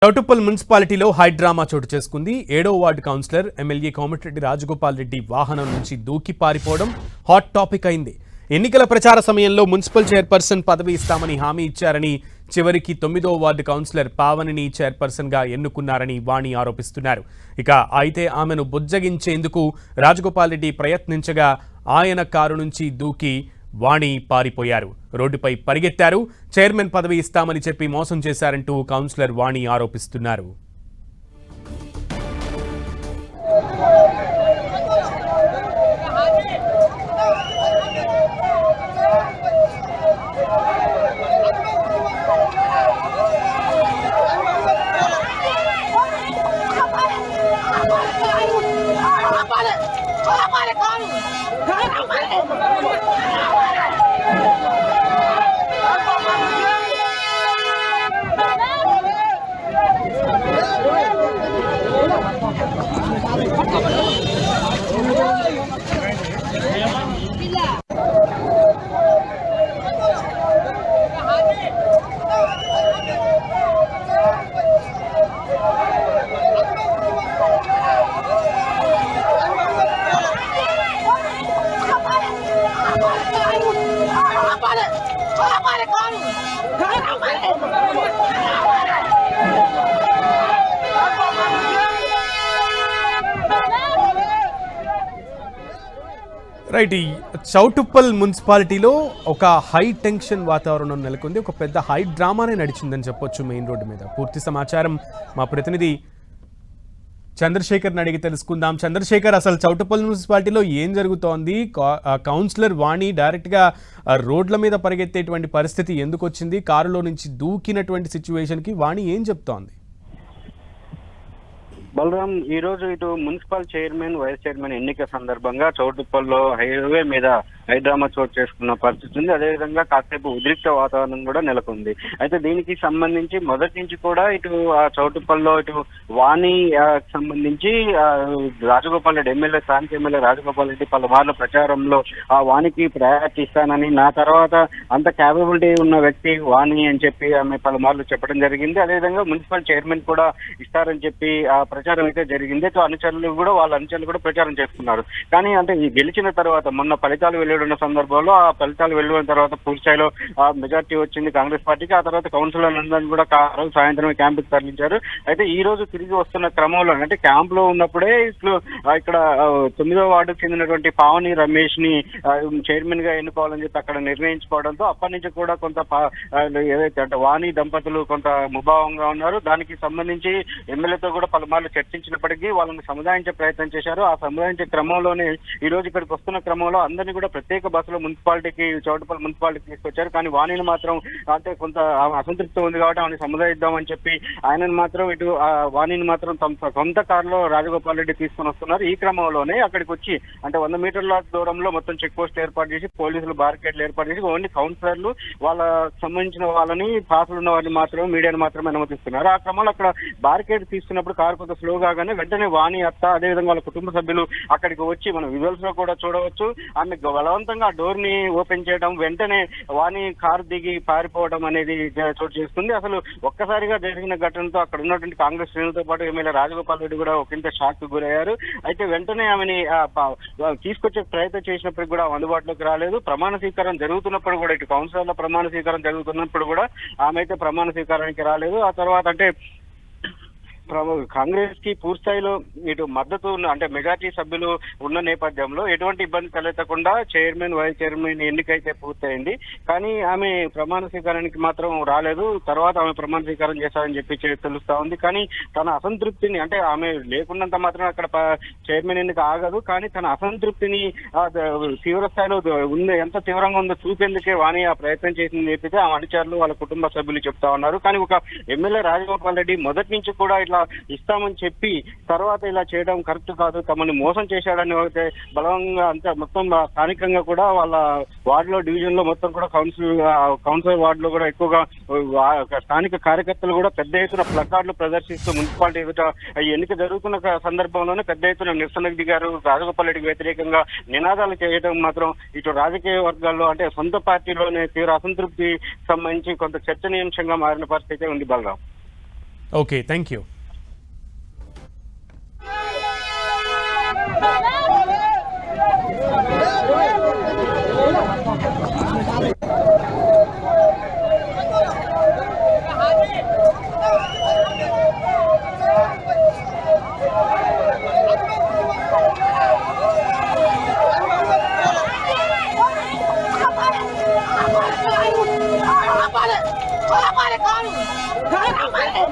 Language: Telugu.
చౌటుప్పల్ మున్సిపాలిటీలో హై డ్రామా చోటు చేసుకుంది. 7వ ward councillor MLA Komatireddy Rajagopal Reddy వాహనం నుంచి దూకి పారిపోవడం హాట్ టాపిక్ అయింది. ఎన్నికల ప్రచార సమయంలో మున్సిపల్ చైర్పర్సన్ పదవి ఇస్తామని హామీ ఇచ్చారని, చివరికి 9వ వార్డు కౌన్సిలర్ పావనిని చైర్పర్సన్ గా ఎన్నుకున్నారని వాణి ఆరోపిస్తున్నారు. ఇక అయితే ఆమెను బుజ్జగించేందుకు రాజగోపాల్ రెడ్డి ప్రయత్నించగా ఆయన కారు నుంచి దూకి వాణి పారిపోయారు. రోడ్డుపై పరిగెత్తారు. చైర్మన్ పదవి ఇస్తామని చెప్పి మోసం చేశారంటూ కౌన్సిలర్ వాణి ఆరోపిస్తున్నారు. రైట్, ఈ చౌటుప్పల్ మున్సిపాలిటీలో ఒక హై టెన్షన్ వాతావరణం నెలకొంది. ఒక పెద్ద హై డ్రామానే నడిచిందని చెప్పొచ్చు మెయిన్ రోడ్డు మీద. పూర్తి సమాచారం మా ప్రతినిధి చంద్రశేఖర్ని అడిగి తెలుసుకుందాం. చంద్రశేఖర్, అసలు చౌటుప్పల్ మున్సిపాలిటీలో ఏం జరుగుతోంది? కౌన్సిలర్ వాణి డైరెక్ట్గా రోడ్ల మీద పరిగెత్తేటువంటి పరిస్థితి ఎందుకు వచ్చింది? కారులో నుంచి దూకినటువంటి సిచ్యువేషన్కి వాణి ఏం చెప్తోంది? బలరాం, ఈ రోజు ఇటు మున్సిపల్ చైర్మన్, వైస్ చైర్మన్ ఎన్నిక సందర్భంగా చౌటుప్పల్లో హైవే మీద హైడ్రామా చోటు చేసుకున్న పరిస్థితి ఉంది. అదేవిధంగా కాసేపు ఉద్రిక్త వాతావరణం కూడా నెలకొంది. అయితే దీనికి సంబంధించి మొదటి నుంచి కూడా ఇటు చౌటుప్పల్లో ఇటు వాణి సంబంధించి రాజగోపాల్ రెడ్డి ఎమ్మెల్యే, స్థానిక ఎమ్మెల్యే రాజగోపాల్ రెడ్డి పలుమార్లు ప్రచారంలో ఆ వాణికి ప్రయారిటీ ఇస్తానని, నా తర్వాత అంత క్యాపబిలిటీ ఉన్న వ్యక్తి వాణి అని చెప్పి ఆమె పలుమార్లు చెప్పడం జరిగింది. అదేవిధంగా మున్సిపల్ చైర్మన్ కూడా ఇస్తారని చెప్పి ఆ ప్రచారం అయితే జరిగింది. అనుచరులు కూడా వాళ్ళ అనుచరులు కూడా ప్రచారం చేస్తున్నారు. కానీ అంటే ఈ గెలిచిన తర్వాత మొన్న ఫలితాలు వెలువడిన సందర్భంలో ఆ ఫలితాలు వెలువడిన తర్వాత పూర్తి స్థాయిలో మెజార్టీ వచ్చింది కాంగ్రెస్ పార్టీకి. ఆ తర్వాత కౌన్సిలర్లందరినీ కూడా సాయంత్రం క్యాంపుకి తరలించారు. అయితే ఈ రోజు తిరిగి వస్తున్న క్రమంలో అంటే క్యాంప్ లో ఉన్నప్పుడే ఇక్కడ 9వ వార్డుకు చెందినటువంటి పావని రమేష్ ని చైర్మన్ గా ఎన్నుకోవాలని చెప్పి అక్కడ నిర్ణయించుకోవడంతో అప్పటి నుంచి కూడా కొంత ఏదైతే అంటే వాణి దంపతులు కొంత ముభావంగా ఉన్నారు. దానికి సంబంధించి ఎమ్మెల్యేతో కూడా పలుమార్లు చర్చించినప్పటికీ వాళ్ళని సముదాయించే ప్రయత్నం చేశారు. ఆ సముదాయించే క్రమంలోనే ఈ రోజు ఇక్కడికి వస్తున్న క్రమంలో అందరినీ కూడా ప్రత్యేక బస్సులో మున్సిపాలిటీకి, చౌటుప్పల్ మున్సిపాలిటీకి తీసుకొచ్చారు. కానీ వాణిని మాత్రం అంటే కొంత అసంతృప్తి ఉంది కాబట్టి ఆమెను సముదాయిద్దామని చెప్పి ఆయనను మాత్రం ఇటు వాణిని మాత్రం తమ సొంత కారులో రాజగోపాల్ రెడ్డి తీసుకొని వస్తున్నారు. ఈ క్రమంలోనే అక్కడికి వచ్చి అంటే 100 మీటర్ల దూరంలో మొత్తం చెక్ పోస్ట్ ఏర్పాటు చేసి పోలీసులు బారికేడ్లు ఏర్పాటు చేసి ఓన్లీ కౌన్సిలర్లు, వాళ్ళ సంబంధించిన వాళ్ళని, పాసులు ఉన్న వారిని మాత్రమే, మీడియాని మాత్రమే అనుమతిస్తున్నారు. ఆ క్రమంలో అక్కడ బారికేడ్ తీసుకున్నప్పుడు కారు కొంత స్లో కాగానే వెంటనే వాణి అత్త, అదేవిధంగా వాళ్ళ కుటుంబ సభ్యులు అక్కడికి వచ్చి మనం విజువల్స్ లో కూడా చూడవచ్చు, ఆమె బలవంతంగా డోర్ ని ఓపెన్ చేయడం, వెంటనే వాణి కారు దిగి పారిపోవడం అనేది చోటు చేస్తుంది. అసలు ఒక్కసారిగా జరిగిన ఘటనతో అక్కడ ఉన్నటువంటి కాంగ్రెస్ శ్రేణులతో పాటు ఎమ్మెల్యే రాజగోపాల్ రెడ్డి కూడా ఒకంత షాక్ కు గురయ్యారు. అయితే వెంటనే ఆమెని తీసుకొచ్చే ప్రయత్నం చేసినప్పటికి కూడా అందుబాటులోకి రాలేదు. ప్రమాణ స్వీకారం జరుగుతున్నప్పుడు కూడా ఇటు కౌన్సిలర్ల ప్రమాణ స్వీకారం జరుగుతున్నప్పుడు కూడా ఆమె అయితే ప్రమాణ స్వీకారానికి రాలేదు. ఆ తర్వాత అంటే కాంగ్రెస్ కి పూర్తిస్థాయిలో ఇటు మద్దతు అంటే మెజార్టీ సభ్యులు ఉన్న నేపథ్యంలో ఎటువంటి ఇబ్బంది తలెత్తకుండా చైర్మన్, వైస్ చైర్మన్ ఎన్నికైతే పూర్తయింది. కానీ ఆమె ప్రమాణ స్వీకారానికి మాత్రం రాలేదు. తర్వాత ఆమె ప్రమాణ స్వీకారం చేశారని చెప్పి తెలుస్తా ఉంది. కానీ తన అసంతృప్తిని అంటే ఆమె లేకున్నంత మాత్రం అక్కడ చైర్మన్ ఎన్నిక ఆగదు. కానీ తన అసంతృప్తిని తీవ్ర స్థాయిలో ఉంది, ఎంత తీవ్రంగా ఉందో చూపేందుకే వాణి ఆ ప్రయత్నం చేసింది చెప్పితే ఆ అనుచరులు, వాళ్ళ కుటుంబ సభ్యులు చెప్తా ఉన్నారు. కానీ ఒక ఎమ్మెల్యే రాజగోపాల్ రెడ్డి మొదటి నుంచి కూడా ఇట్లా ఇస్తామని చెప్పి తర్వాత ఇలా చేయడం కరెక్ట్ కాదు, తమని మోసం చేశాడని బలంగా అంతా మొత్తం స్థానికంగా కూడా వాళ్ళ వార్డులో, డివిజన్ లో మొత్తం కూడా కౌన్సిలర్ వార్డులో కూడా ఎక్కువగా స్థానిక కార్యకర్తలు కూడా పెద్ద ఎత్తున ప్లకార్డులు ప్రదర్శిస్తూ మున్సిపాలిటీ ఎదుట ఎన్నిక జరుగుతున్న సందర్భంలోనే పెద్ద ఎత్తున నిరసనకు దిగారు. రాజగోపాల్ రెడ్డికి వ్యతిరేకంగా నినాదాలు చేయడం మాత్రం ఇటు రాజకీయ వర్గాల్లో అంటే సొంత పార్టీలోనే తీవ్ర అసంతృప్తి సంబంధించి కొంత చర్చనీయాంశంగా మారిన పరిస్థితి ఉంది. Balaram. Okay, thank you. Vale,